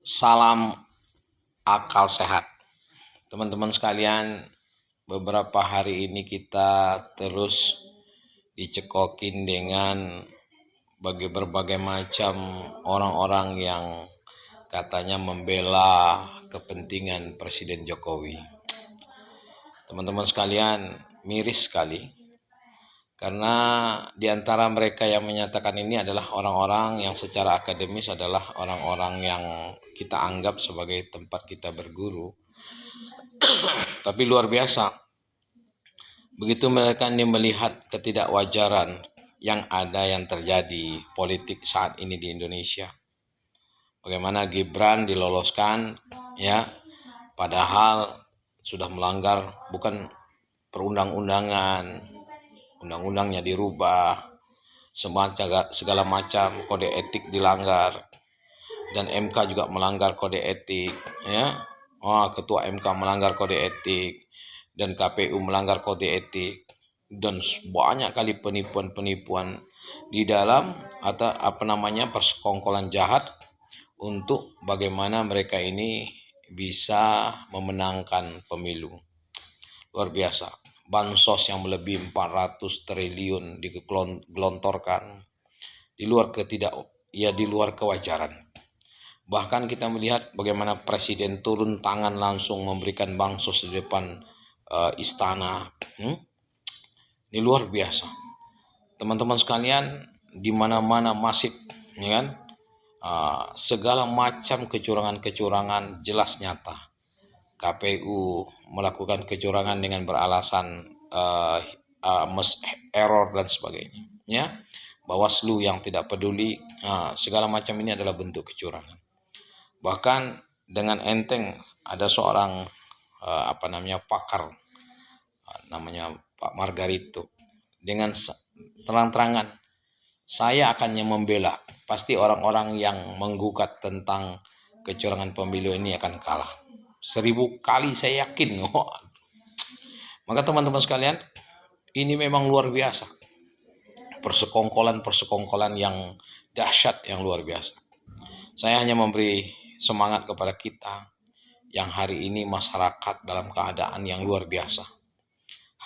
Salam akal sehat. Teman-teman sekalian, beberapa hari ini kita terus dicekokin dengan berbagai macam orang-orang yang katanya membela kepentingan Presiden Jokowi. Teman-teman sekalian, miris sekali karena di antara mereka yang menyatakan ini adalah orang-orang yang secara akademis adalah orang-orang yang kita anggap sebagai tempat kita berguru. Tapi luar biasa, begitu mereka ini melihat ketidakwajaran yang terjadi politik saat ini di Indonesia. Bagaimana Gibran diloloskan, ya, padahal sudah melanggar bukan perundang-undangan, undang-undangnya dirubah, segala macam kode etik dilanggar, dan MK juga melanggar kode etik, ya. Ketua MK melanggar kode etik dan KPU melanggar kode etik, dan banyak kali penipuan-penipuan di dalam persekongkolan jahat untuk bagaimana mereka ini bisa memenangkan pemilu. Luar biasa. Bansos yang melebihi 400 triliun digelontorkan di luar kewajaran. Bahkan kita melihat bagaimana presiden turun tangan langsung memberikan bansos di depan istana. Ini luar biasa. Teman-teman sekalian, di mana-mana masif, ya kan? Segala macam kecurangan jelas nyata. KPU melakukan kecurangan dengan beralasan error dan sebagainya, ya. Bawaslu yang tidak peduli, segala macam ini adalah bentuk kecurangan. Bahkan dengan enteng ada seorang pakar, namanya Pak Margarito, dengan terang-terangan, saya akannya membela, pasti orang-orang yang menggugat tentang kecurangan pemilu ini akan kalah. 1000 kali saya yakin. Maka teman-teman sekalian, ini memang luar biasa. Persekongkolan yang dahsyat, yang luar biasa. Saya hanya memberi semangat kepada kita yang hari ini masyarakat dalam keadaan yang luar biasa.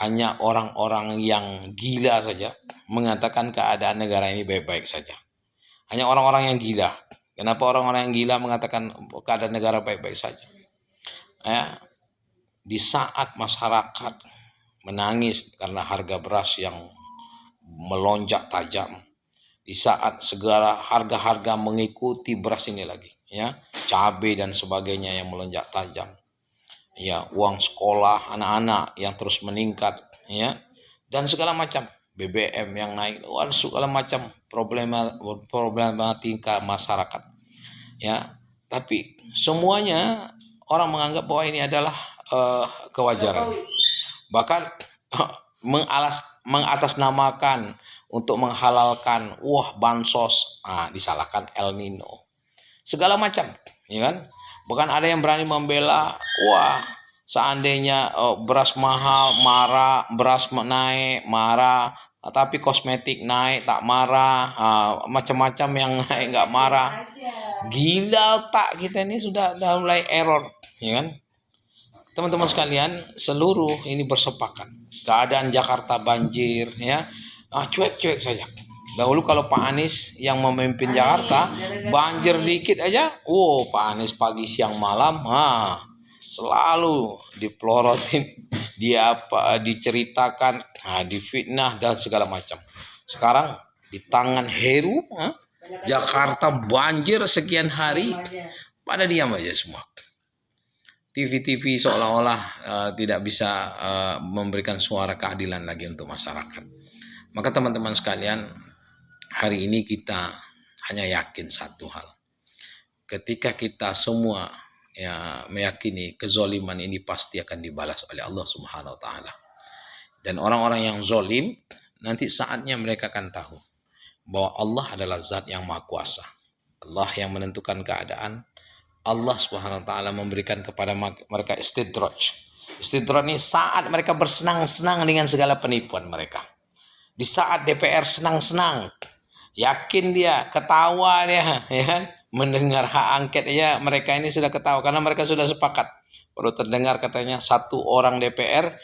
Hanya orang-orang yang gila saja mengatakan keadaan negara ini baik-baik saja. Hanya orang-orang yang gila. Kenapa orang-orang yang gila mengatakan keadaan negara baik-baik saja? Ya, di saat masyarakat menangis karena harga beras yang melonjak tajam, di saat segala harga-harga mengikuti beras ini lagi, ya, cabai dan sebagainya yang melonjak tajam, ya, uang sekolah anak-anak yang terus meningkat, ya, dan segala macam BBM yang naik, segala macam problematika masyarakat, ya. Tapi semuanya orang menganggap bahwa ini adalah kewajaran, bahkan mengatasnamakan untuk menghalalkan bansos, disalahkan El Nino, segala macam, ya kan. Bahkan ada yang berani membela, seandainya beras mahal marah, beras naik marah, tapi kosmetik naik tak marah, macam-macam yang naik nggak marah. Gila tak kita ini sudah mulai error, ya kan. Teman-teman sekalian, seluruh ini bersepakat. Keadaan Jakarta banjir, ya, cuek-cuek saja. Dahulu kalau Pak Anies yang memimpin Jakarta, banjir dikit aja, Pak Anies pagi siang malam, selalu dipelorotin, diceritakan, difitnah dan segala macam. Sekarang di tangan Heru, Jakarta banjir sekian hari, pada diam aja semua. TV-TV seolah-olah tidak bisa memberikan suara keadilan lagi untuk masyarakat. Maka teman-teman sekalian, hari ini kita hanya yakin satu hal. Ketika kita semua meyakini kezoliman ini pasti akan dibalas oleh Allah Subhanahu wa taala. Dan orang-orang yang zolim, nanti saatnya mereka akan tahu bahwa Allah adalah zat yang maha kuasa. Allah yang menentukan keadaan. Allah Subhanahu wa taala memberikan kepada mereka istidraj. Istidraj ini saat mereka bersenang-senang dengan segala penipuan mereka. Di saat DPR senang-senang, Yakin dia, ketawa dia, ya kan? Mendengar hak angket aja mereka ini sudah ketawa karena mereka sudah sepakat. Baru terdengar katanya satu orang DPR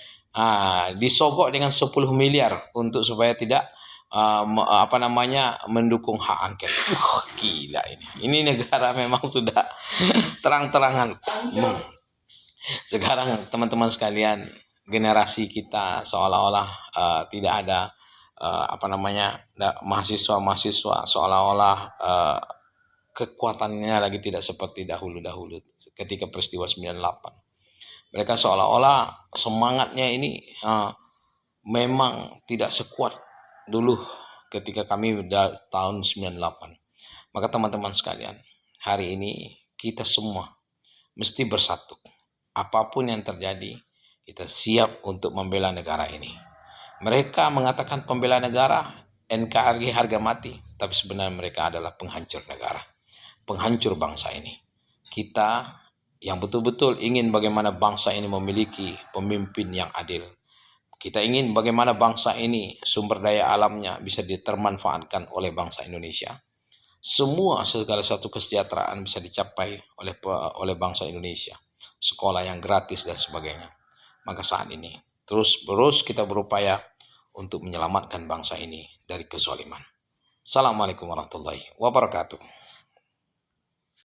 disogok dengan 10 miliar untuk supaya tidak apa namanya mendukung hak angket. Gila ini. Ini negara memang sudah terang-terangan. Sekarang teman-teman sekalian, generasi kita seolah-olah tidak ada apa namanya mahasiswa-mahasiswa seolah-olah kekuatannya lagi tidak seperti dahulu-dahulu ketika peristiwa 98. Mereka seolah-olah semangatnya ini memang tidak sekuat dulu ketika kami tahun 98. Maka teman-teman sekalian, hari ini kita semua mesti bersatu. Apapun yang terjadi, kita siap untuk membela negara ini. Mereka mengatakan pembela negara, NKRI harga mati, tapi sebenarnya mereka adalah penghancur negara, penghancur bangsa ini. Kita yang betul-betul ingin bagaimana bangsa ini memiliki pemimpin yang adil. Kita ingin bagaimana bangsa ini sumber daya alamnya bisa ditermanfaatkan oleh bangsa Indonesia. Segala satu kesejahteraan bisa dicapai oleh bangsa Indonesia. Sekolah yang gratis dan sebagainya. Maka saat ini terus kita berupaya untuk menyelamatkan bangsa ini dari kezaliman. Assalamualaikum warahmatullahi wabarakatuh.